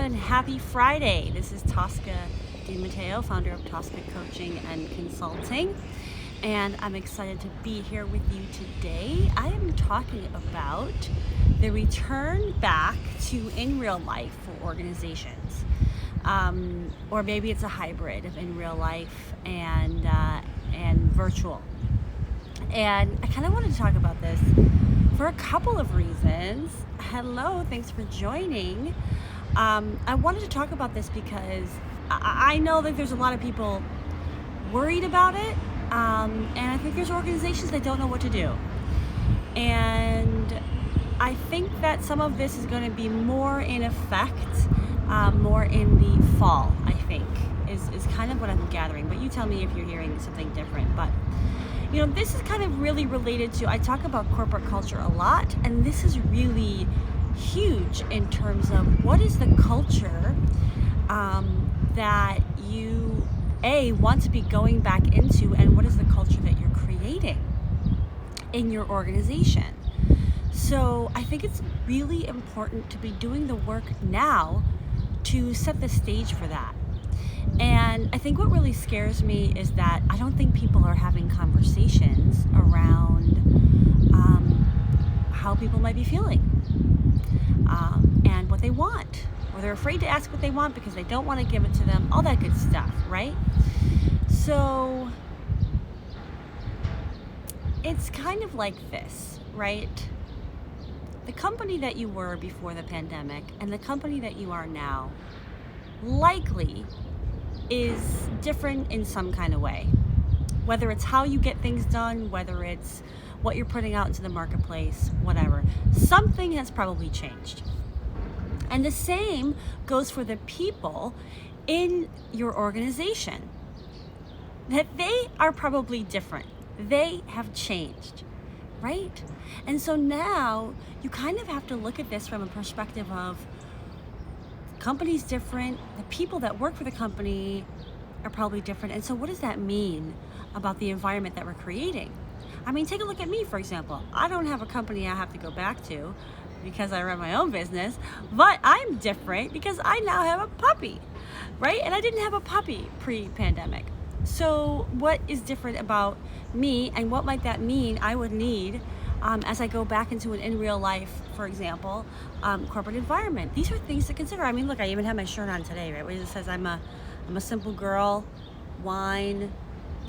and happy Friday. This is Tosca DiMatteo, founder of Tosca Coaching and Consulting, and I'm excited to be here with you today. I am talking about the return back to in real life for organizations, or maybe it's a hybrid of in real life and virtual. And I kind of wanted to talk about this for a couple of reasons. Hello, thanks for joining. I wanted to talk about this because I know that there's a lot of people worried about it, and I think there's organizations that don't know what to do. And I think that some of this is going to be more in effect, more in the fall, I think, is kind of what I'm gathering. But you tell me if you're hearing something different. But you know, this is kind of really related to, I talk about corporate culture a lot, and this is really huge in terms of what is the culture that you, want to be going back into, and what is the culture that you're creating in your organization. So I think it's really important to be doing the work now to set the stage for that. And I think what really scares me is that I don't think people are having conversations around how people might be feeling and what they want, or they're afraid to ask what they want because they don't want to give it to them, all that good stuff, right? So it's kind of like this, right? The company that you were before the pandemic and the company that you are now likely is different in some kind of way. Whether it's how you get things done, whether it's what you're putting out into the marketplace, whatever. Something has probably changed. And the same goes for the people in your organization. That they are probably different. They have changed, right? And so now you kind of have to look at this from a perspective of company's different, the people that work for the company are probably different. And so what does that mean about the environment that we're creating? I mean, take a look at me, for example. I don't have a company I have to go back to because I run my own business, but I'm different because I now have a puppy, right? And I didn't have a puppy pre-pandemic. So what is different about me, and what might that mean I would need as I go back into an in real life, for example, corporate environment? These are things to consider. I mean, look, I even have my shirt on today, right? Where it says I'm a simple girl, wine,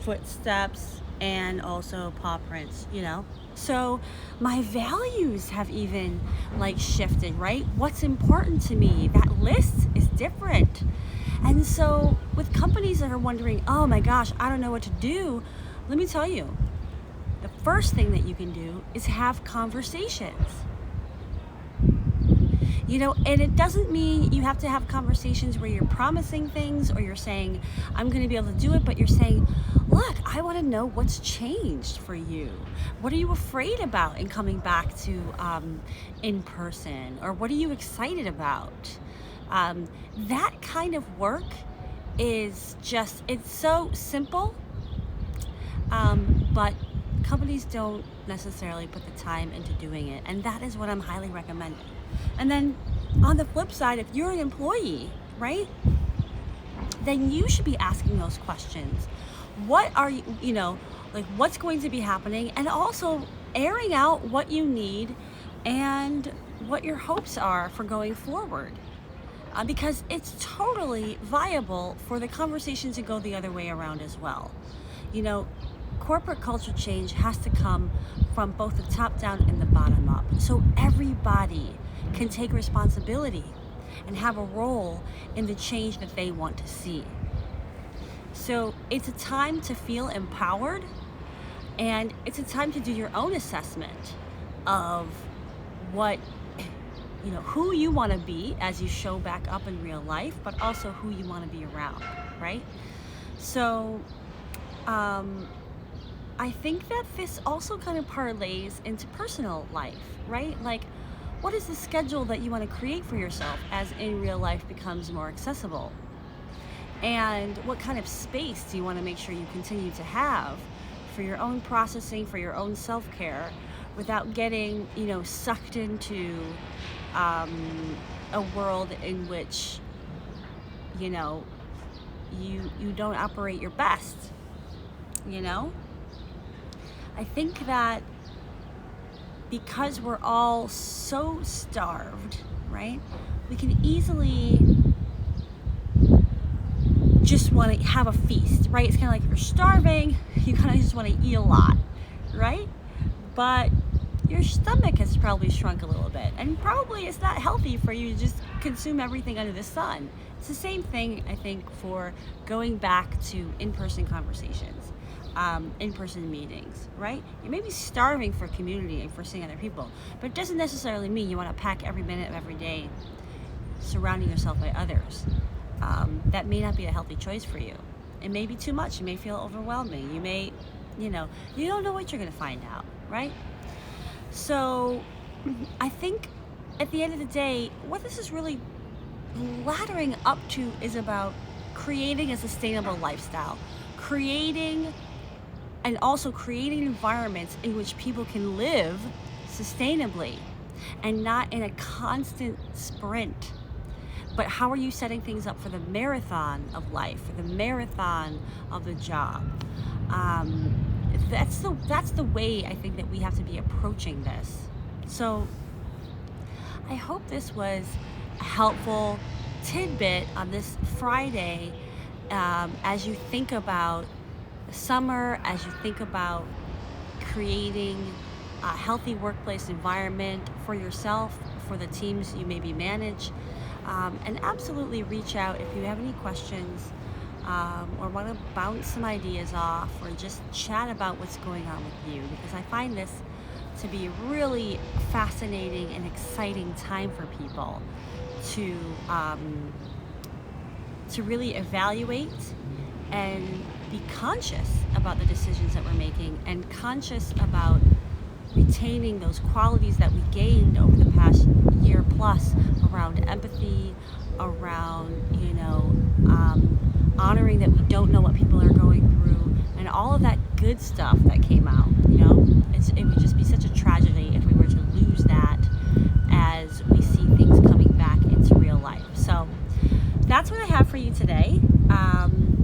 footsteps, and also paw prints, you know? So my values have even like shifted, right? What's important to me, that list is different. And so with companies that are wondering, oh my gosh, I don't know what to do, let me tell you, the first thing that you can do is have conversations. You know, and it doesn't mean you have to have conversations where you're promising things or you're saying, I'm going to be able to do it, but you're saying, look, I want to know what's changed for you. What are you afraid about in coming back to in person? Or what are you excited about? That kind of work is just, it's so simple, but companies don't necessarily put the time into doing it, and that is what I'm highly recommending. And then on the flip side, if you're an employee, right, then you should be asking those questions. What are you know, like what's going to be happening, and also airing out what you need and what your hopes are for going forward. Because it's totally viable for the conversation to go the other way around as well. You know, corporate culture change has to come from both the top down and the bottom up. So everybody can take responsibility and have a role in the change that they want to see. So it's a time to feel empowered, and it's a time to do your own assessment of what, you know, who you want to be as you show back up in real life, but also who you want to be around, right? So I think that this also kind of parlays into personal life, right? Like, what is the schedule that you want to create for yourself as in real life becomes more accessible? And what kind of space do you want to make sure you continue to have for your own processing, for your own self-care, without getting, sucked into a world in which you know, you don't operate your best, you know? I think that because we're all so starved, right? We can easily just want to have a feast, right? It's kind of like if you're starving, you kind of just want to eat a lot, right? But your stomach has probably shrunk a little bit, and probably it's not healthy for you to just consume everything under the sun. It's the same thing, I think, for going back to in-person conversations, in-person meetings, right? You may be starving for community and for seeing other people, but it doesn't necessarily mean you want to pack every minute of every day surrounding yourself by others. That may not be a healthy choice for you. It may be too much. You may feel overwhelming. You may, you don't know what you're going to find out, right? So I think at the end of the day, what this is really laddering up to is about creating a sustainable lifestyle, creating environments in which people can live sustainably and not in a constant sprint. But how are you setting things up for the marathon of life, for the marathon of the job? That's the way I think that we have to be approaching this. So I hope this was a helpful tidbit on this Friday, as you think about summer, as you think about creating a healthy workplace environment for yourself, for the teams you maybe manage. And absolutely reach out if you have any questions, or want to bounce some ideas off, or just chat about what's going on with you, because I find this to be a really fascinating and exciting time for people to really evaluate and be conscious about the decisions that we're making, and conscious about retaining those qualities that we gained over the past year plus around empathy, around honoring that we don't know what people are going through, and all of that good stuff that came out. It would just be such a tragedy if we were to lose that as we see things coming back into real life. So that's what I have for you today.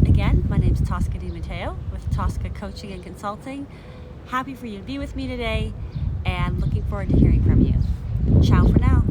Again, my name is Tosca Di Matteo with Tosca Coaching and Consulting. Happy for you to be with me today, and looking forward to hearing from you. Ciao for now.